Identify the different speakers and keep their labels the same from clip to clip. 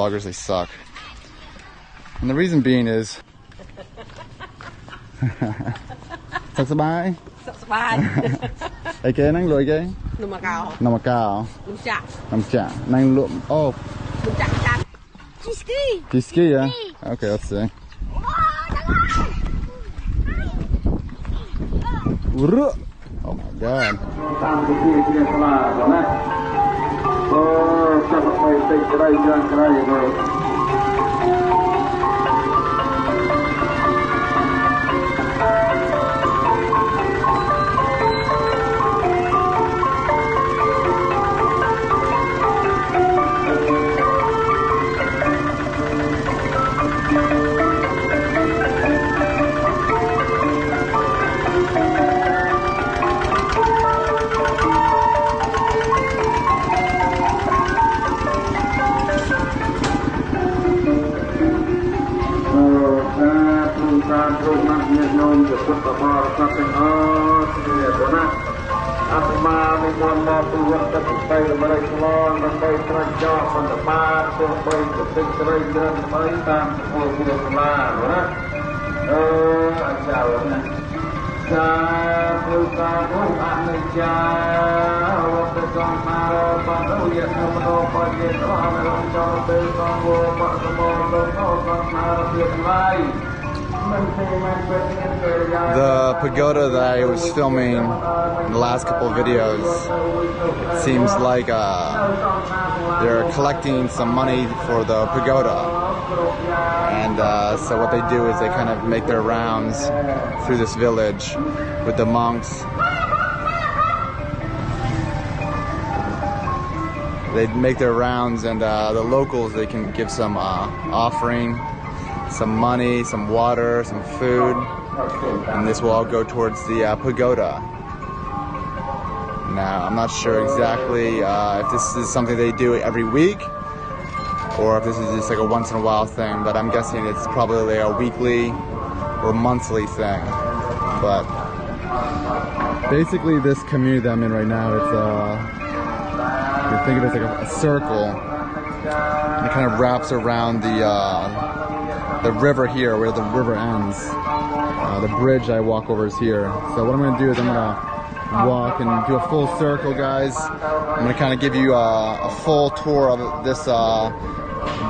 Speaker 1: Vloggers, they suck. And the reason being is... Suck bye.
Speaker 2: Suck bye.
Speaker 1: Okay, nang lụi cái.
Speaker 2: Nằm cao.
Speaker 1: Nằm cao.
Speaker 2: Nằm chạ.
Speaker 1: Nằm chạ. Nang lụi. Oh.
Speaker 2: Nằm chạ chạ. Ski.
Speaker 1: Do you ski, yeah? Okay, let's see. Oh my god. The pagoda that I was filming in the last couple of videos, it seems like they're collecting some money for the pagoda. And so what they do is they kind of make their rounds through this village with the monks. They make their rounds, and the locals, they can give some offering, some money, some water, some food, and this will all go towards the pagoda. Now, I'm not sure exactly if this is something they do every week or if this is just like a once in a while thing, but I'm guessing it's probably a weekly or monthly thing. But basically this community that I'm in right now, it's you think of it as like a circle, and it kind of wraps around the river here where the river ends. The bridge I walk over is here. So what I'm going to do is I'm going to walk and do a full circle, guys. I'm going to kind of give you a full tour of this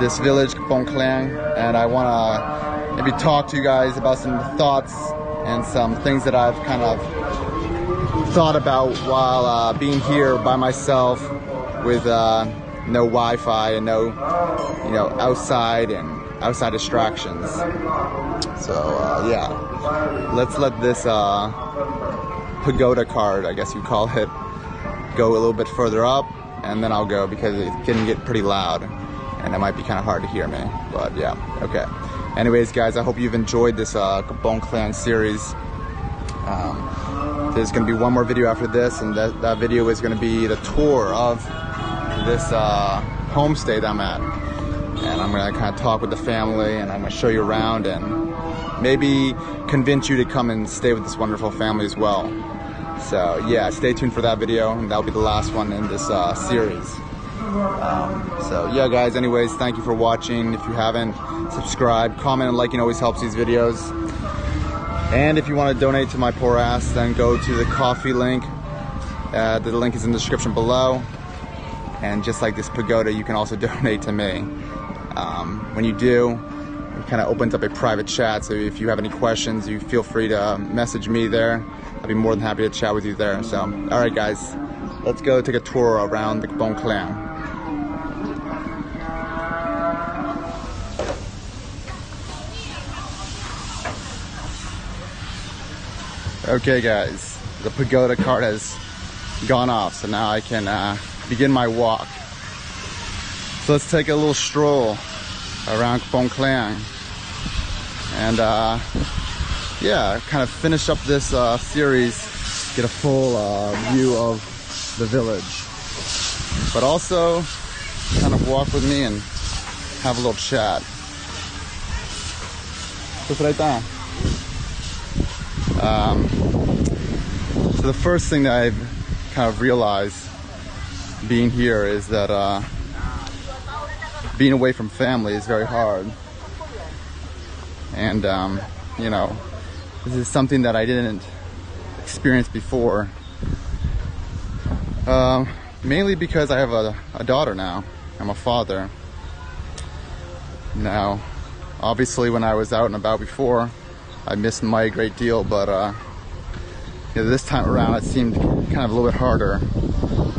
Speaker 1: this village, Kampong Khleang, and I want to maybe talk to you guys about some thoughts and some things that I've kind of thought about while being here by myself with no Wi-Fi and no, outside distractions. So yeah, let's let this pagoda card, I guess you call it, go a little bit further up, and then I'll go because it can get pretty loud and it might be kind of hard to hear me. But yeah, okay. Anyways, guys, I hope you've enjoyed this Kampong Khleang series. There's going to be one more video after this, and that video is going to be the tour of this homestay that I'm at. And I'm going to kind of talk with the family, and I'm going to show you around and maybe convince you to come and stay with this wonderful family as well. So yeah, stay tuned for that video, and that'll be the last one in this series. So yeah, guys, anyways, thank you for watching. If you haven't, subscribe, comment, and liking always helps these videos. And if you want to donate to my poor ass, then go to the coffee link. The link is in the description below. And just like this pagoda, you can also donate to me. When you do, it kind of opens up a private chat, so if you have any questions, you feel free to message me there. I'd be more than happy to chat with you there. So, alright guys, let's go take a tour around the Kampong Khleang. Okay guys, the pagoda card has gone off, so now I can begin my walk. So let's take a little stroll around Kampong Khleang and yeah, kind of finish up this series, get a full view of the village, but also kind of walk with me and have a little chat. Just right there. So the first thing that I've kind of realized being here is that being away from family is very hard. And, you know, this is something that I didn't experience before. Mainly because I have a daughter now. I'm a father. Now, obviously when I was out and about before, I missed Mai a great deal, but you know, this time around it seemed kind of a little bit harder,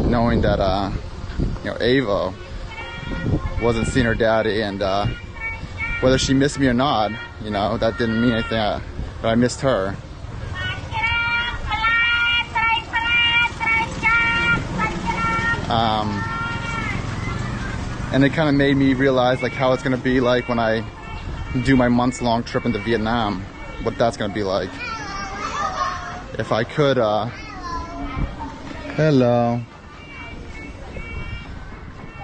Speaker 1: knowing that you know, Ava wasn't seeing her daddy, and whether she missed me or not, you know, that didn't mean anything, but I missed her. And it kind of made me realize like how it's gonna be like when I do my months-long trip into Vietnam, what that's gonna be like. If I could, hello.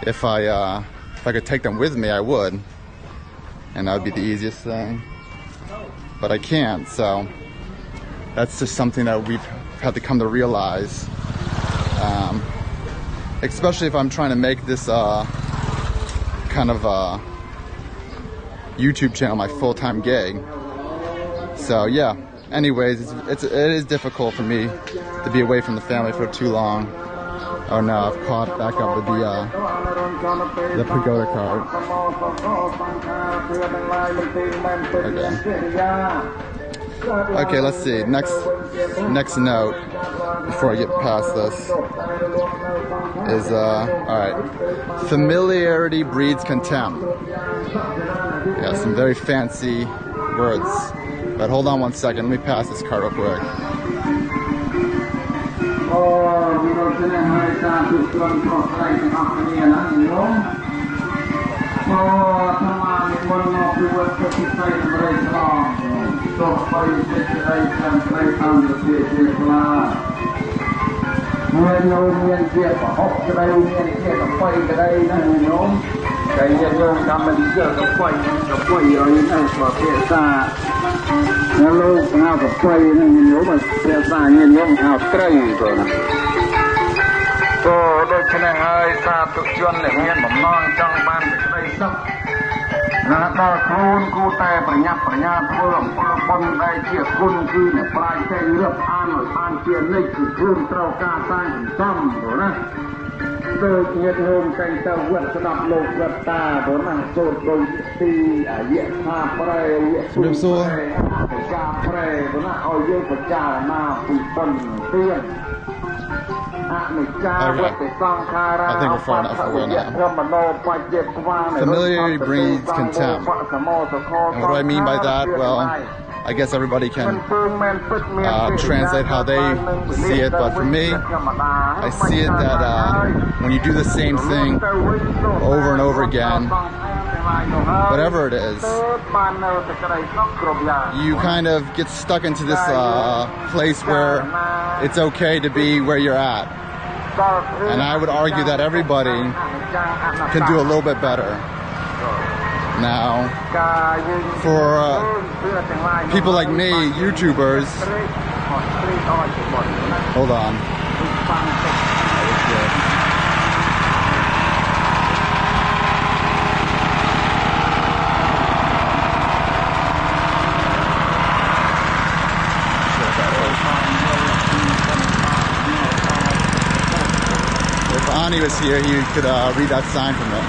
Speaker 1: If I could take them with me, I would, and that would be the easiest thing. But I can't, so that's just something that we've had to come to realize. Especially if I'm trying to make this kind of YouTube channel my full-time gig. So yeah, anyways, it is difficult for me to be away from the family for too long. Oh no, I've caught back up with the pagoda card. Okay, let's see. Next note before I get past this is alright. Familiarity breeds contempt. Yeah, some very fancy words. But hold on one second, let me pass this card real quick. I think we're far enough away now. Familiarity breeds contempt. And what do I mean by that? Well, I guess everybody can translate how they see it, but for me, I see it that when you do the same thing over and over again, whatever it is, you kind of get stuck into this place where it's okay to be where you're at. And I would argue that everybody can do a little bit better. Now, for people like me, YouTubers, hold on. If Ani was here, he could read that sign from it.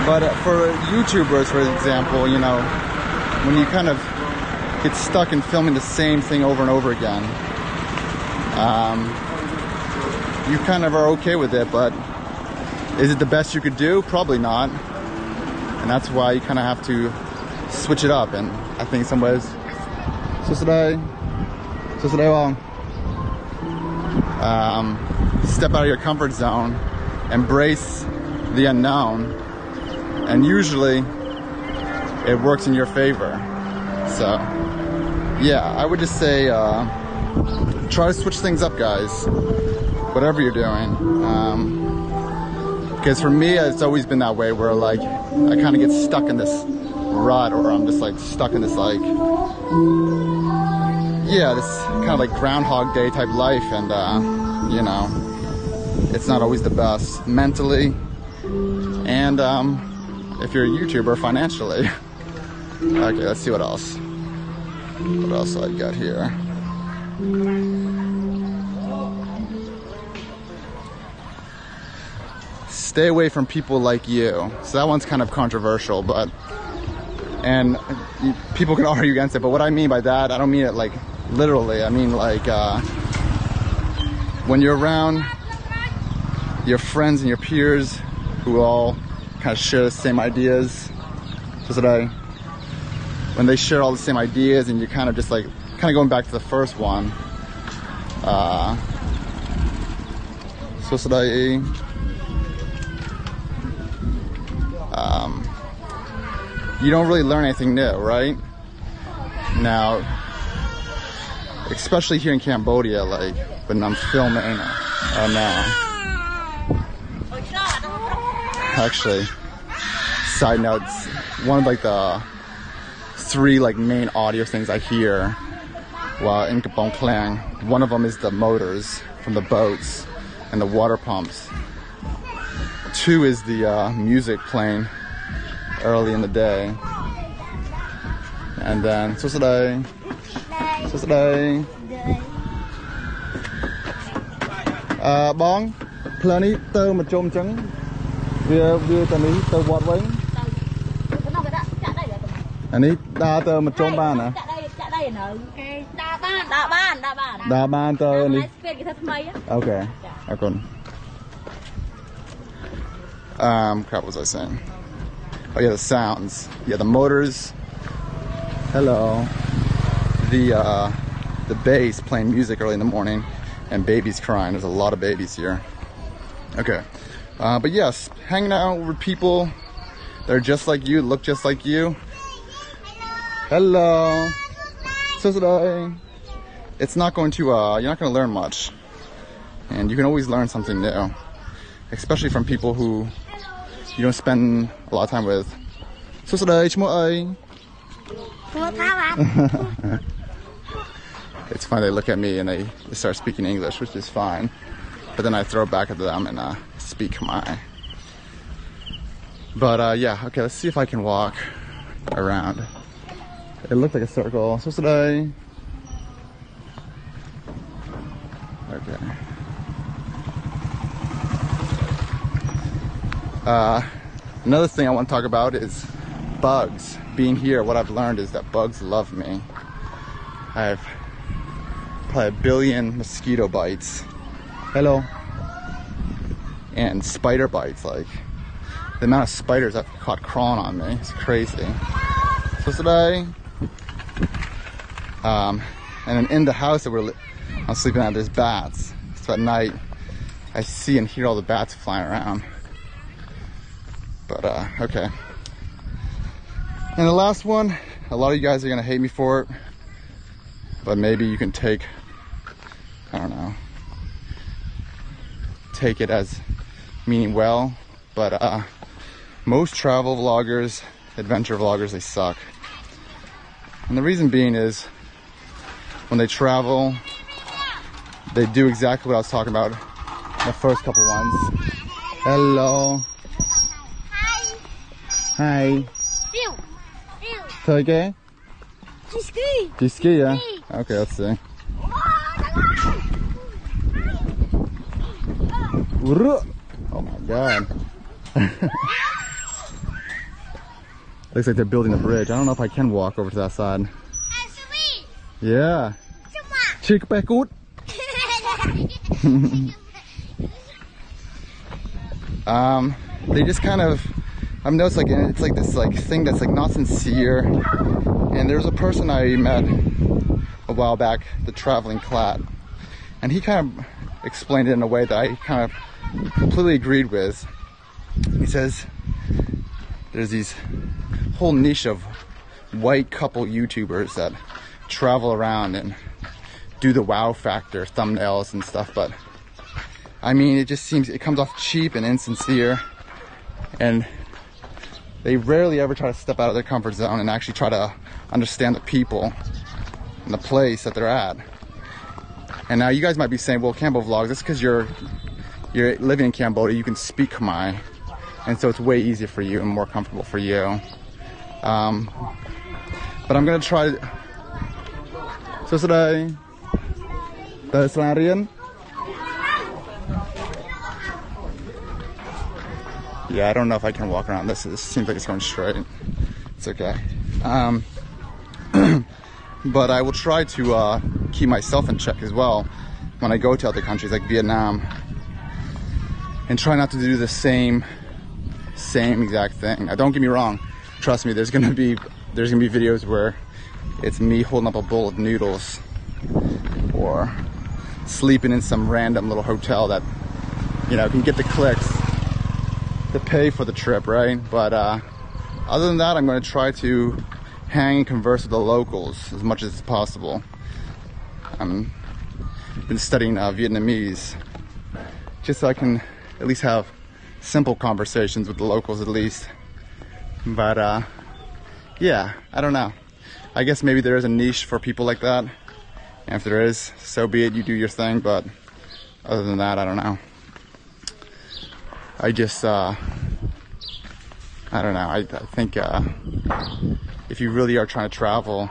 Speaker 1: But for YouTubers, for example, you know, when you kind of get stuck in filming the same thing over and over again, you kind of are okay with it, but is it the best you could do? Probably not. And that's why you kind of have to switch it up. And I think in some ways, step out of your comfort zone, embrace the unknown, and usually it works in your favor. So yeah, I would just say try to switch things up, guys, whatever you're doing, because for me it's always been that way, where like I kind of get stuck in this rut, or I'm just like stuck in this like, yeah, this kind of like Groundhog Day type life, and you know, it's not always the best mentally and if you're a YouTuber, financially. Okay, let's see what else. What else I got here? Stay away from people like you. So that one's kind of controversial, but people can argue against it. But what I mean by that, I don't mean it like literally. I mean like when you're around your friends and your peers who all kind of share the same ideas. When they share all the same ideas and you're kind of just like going back to the first one. You don't really learn anything new, right? Now, especially here in Cambodia, like when I'm filming, actually, side notes, one of like the 3 like main audio things I hear while in Kampong Khleang, one of them is the motors from the boats and the water pumps. 2 is the music playing early in the day, and then bong planនេះទៅមកជុំអញ្ចឹងវាទៅនេះទៅវត្តវិញអានេះដើរទៅមកជុំបានណាចាក់ដីនៅគេដើរបានទៅនេះស្ពាតគេធ្វើថ្មីអូខេអរគុណcrap, what was I saying? Oh yeah, the sounds. Yeah, the motors. Hello. The bass playing music early in the morning, and babies crying. There's a lot of babies here. Okay, but yes, hanging out with people that are just like you, look just like you. Hello. So today, it's not going to. You're not going to learn much, and you can always learn something new, especially from people who you don't spend a lot of time with. So today, it's fine, they look at me and they start speaking English, which is fine. But then I throw it back at them and speak Khmer. But yeah, okay, let's see if I can walk around. It looked like a circle. So today. Okay. Another thing I want to talk about is bugs. Being here, what I've learned is that bugs love me. I have probably 1 billion mosquito bites. Hello. And spider bites. Like the amount of spiders I've caught crawling on me. It's crazy. So today, and then in the house that I'm sleeping at, there's bats. So at night, I see and hear all the bats flying around. But okay. And the last one, a lot of you guys are gonna hate me for it, but maybe you can take, I don't know, take it as meaning well. But most travel vloggers, adventure vloggers, they suck. And the reason being is when they travel, they do exactly what I was talking about in the first couple ones. Hello. Hi. So okay? Do you ski, yeah? Okay, let's see. Oh my god. Looks like they're building a bridge. I don't know if I can walk over to that side. Yeah. Chick back out. They just kind of, I've noticed like it's like this like thing that's like not sincere. And there's a person I met a while back, the traveling clat, and he kind of explained it in a way that I kind of completely agreed with. He says there's these whole niche of white couple YouTubers that travel around and do the wow factor thumbnails and stuff, but I mean, it just seems, it comes off cheap and insincere, and they rarely ever try to step out of their comfort zone and actually try to understand the people and the place that they're at. And now you guys might be saying, well, Cambo Vlogs, that's because you're living in Cambodia, you can speak Khmer. and so it's way easier for you and more comfortable for you. But I'm gonna try. So today, there's Larian. Yeah, I don't know if I can walk around this. It seems like it's going straight. It's okay. But I will try to keep myself in check as well when I go to other countries like Vietnam, and try not to do the same exact thing. Now, don't get me wrong. Trust me, there's gonna be videos where it's me holding up a bowl of noodles or sleeping in some random little hotel that, you know, can get the clicks to pay for the trip, right? But other than that, I'm going to try to hang and converse with the locals as much as possible. I've been studying Vietnamese just so I can at least have simple conversations with the locals at least. But yeah, I don't know. I guess maybe there is a niche for people like that, and if there is, so be it. You do your thing. But other than that, I don't know. I just I don't know. I think if you really are trying to travel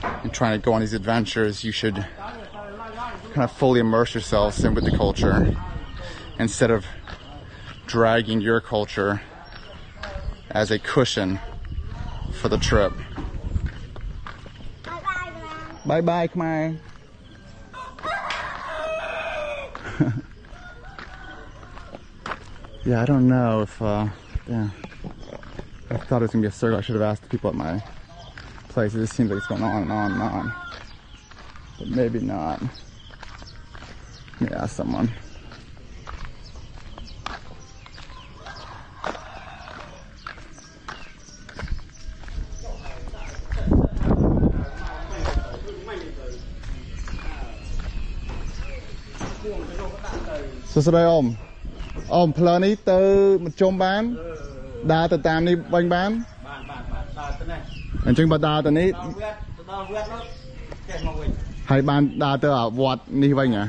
Speaker 1: and trying to go on these adventures, you should kind of fully immerse yourselves in with the culture instead of dragging your culture as a cushion for the trip. Bye bye, Khmer. Yeah, I don't know if yeah, I thought it was gonna be a circle. I should have asked the people at my place. It just seems like it's going on and on and on, but maybe not. Let me ask someone. So today ôm plơ ní từ một chôm bán đa từ tam ní bánh bán anh chừng bà đa từ ní hay bán đa từ ở vọt ní bánh à?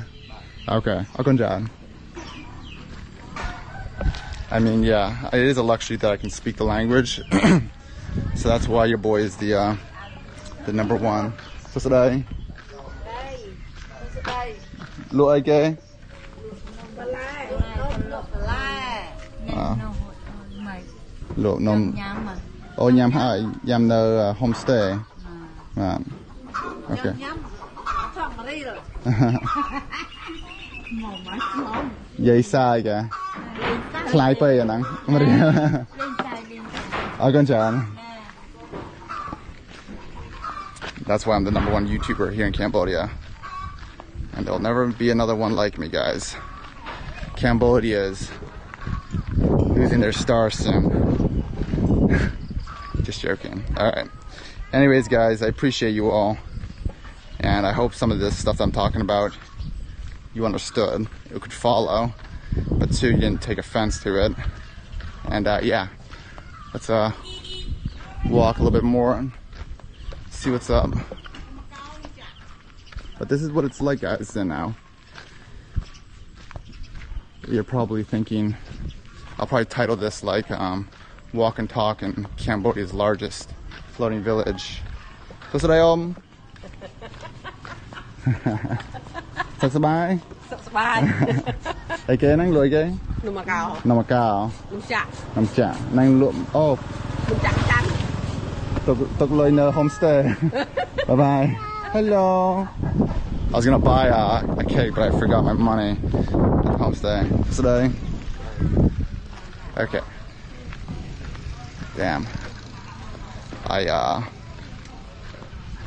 Speaker 1: Okay, I'll go down. I mean, yeah, it is a luxury that I can speak the language, so that's why your boy is the number one. So today, look okay. Look, no. Oh, nhắm hai, nhắm the homestay. Man, okay. Vậy sai kìa. Khai pay à nắng. Ở con chào. That's why I'm the number one YouTuber here in Cambodia. And there'll never be another one like me, guys. Cambodia is losing their star soon. Just joking. Alright. Anyways, guys, I appreciate you all. And I hope some of this stuff I'm talking about you understood, you could follow, but too, you didn't take offense to it. And yeah, let's walk a little bit more and see what's up. But this is what it's like, guys, now. You're probably thinking, I'll probably title this like Walk and Talk in Cambodia's largest floating village. So today, Sắp bye.
Speaker 2: Sắp bye.
Speaker 1: Đây kế năng lùi kế.
Speaker 2: Nằm mà cao.
Speaker 1: Nằm mà cao.
Speaker 2: Nằm chạ.
Speaker 1: Nằm chạ. Năng lụm. Oh.
Speaker 2: Nằm chạ chắn.
Speaker 1: Tục lùi nơ homestay. Bye bye. Hello. I was gonna buy a cake, but I forgot my money at the homestay today. Okay. Damn. I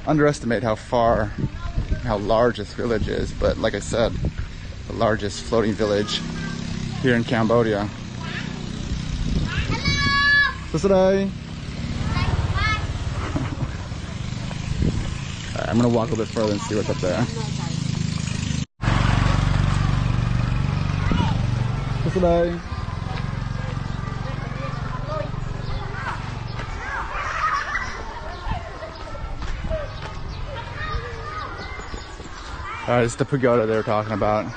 Speaker 1: underestimate how large this village is, but like I said, the largest floating village here in Cambodia. What's today? Alright, I'm gonna walk a little bit further and see what's up there. What's today? Alright, it's the pagoda they were talking about.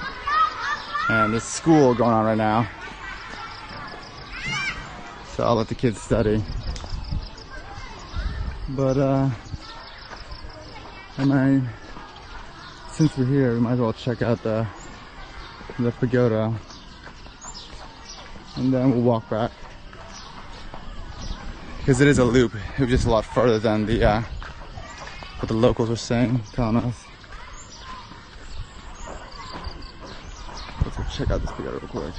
Speaker 1: And there's school going on right now. So I'll let the kids study. But since we're here, we might as well check out the pagoda, and then we'll walk back, because it is a loop. It was just a lot further than what the locals were saying, telling us. Let's go check out this pagoda real quick.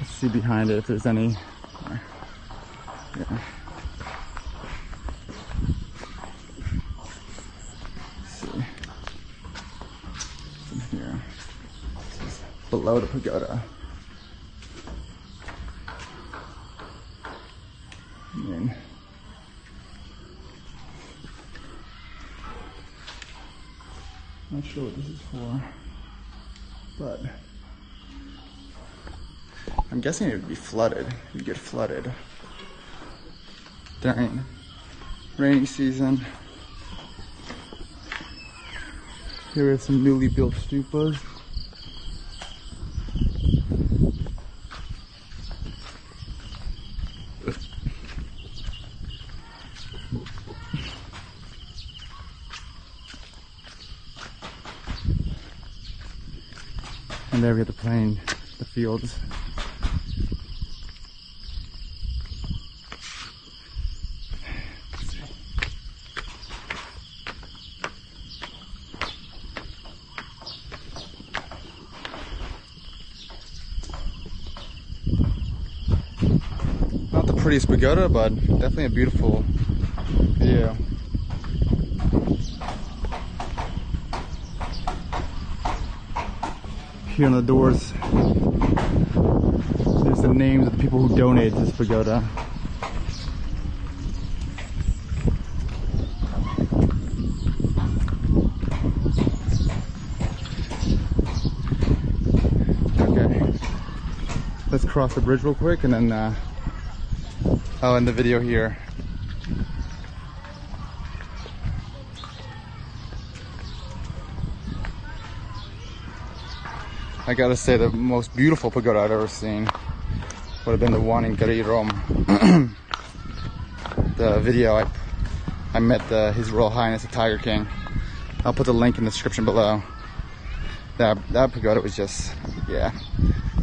Speaker 1: Let's see behind it if there's any. Yeah. Here, below the pagoda. I mean, not sure what this is for, but I'm guessing it would be flooded. You'd get flooded during rainy season. Here are some newly built stupas. And there we have the plain, the fields. Not the prettiest pagoda, but definitely a beautiful view. Here on the doors, there's the names of the people who donated to this pagoda. Okay, let's cross the bridge real quick, and then I'll end the video here. I gotta say, the most beautiful pagoda I've ever seen would have been the one in Garirom. The video I met His Royal Highness the Tiger King. I'll put the link in the description below. That pagoda was just, yeah,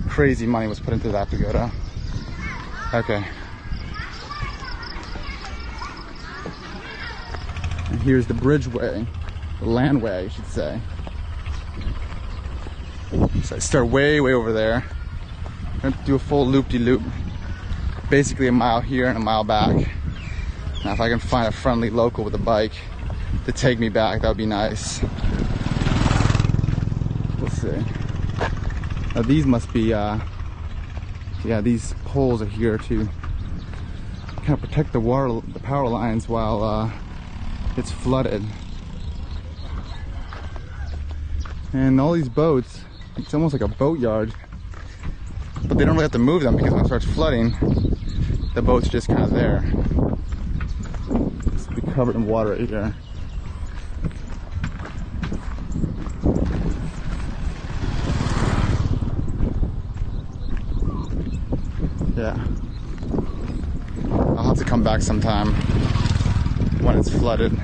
Speaker 1: crazy money was put into that pagoda. Okay. And here's the bridgeway, the landway, I should say. So I start way over there. I'm going to do a full loop-de-loop. Basically a mile here and a mile back. Now if I can find a friendly local with a bike to take me back, that would be nice. We'll see. Now these must be, yeah, these poles are here to kind of protect the power lines while it's flooded. And all these boats, it's almost like a boatyard, but they don't really have to move them, because when it starts flooding, the boat's just kind of there. It's be covered in water right here. Yeah. I'll have to come back sometime when it's flooded.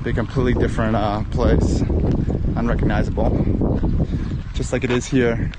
Speaker 1: Be a completely different place, unrecognizable. Just like it is here.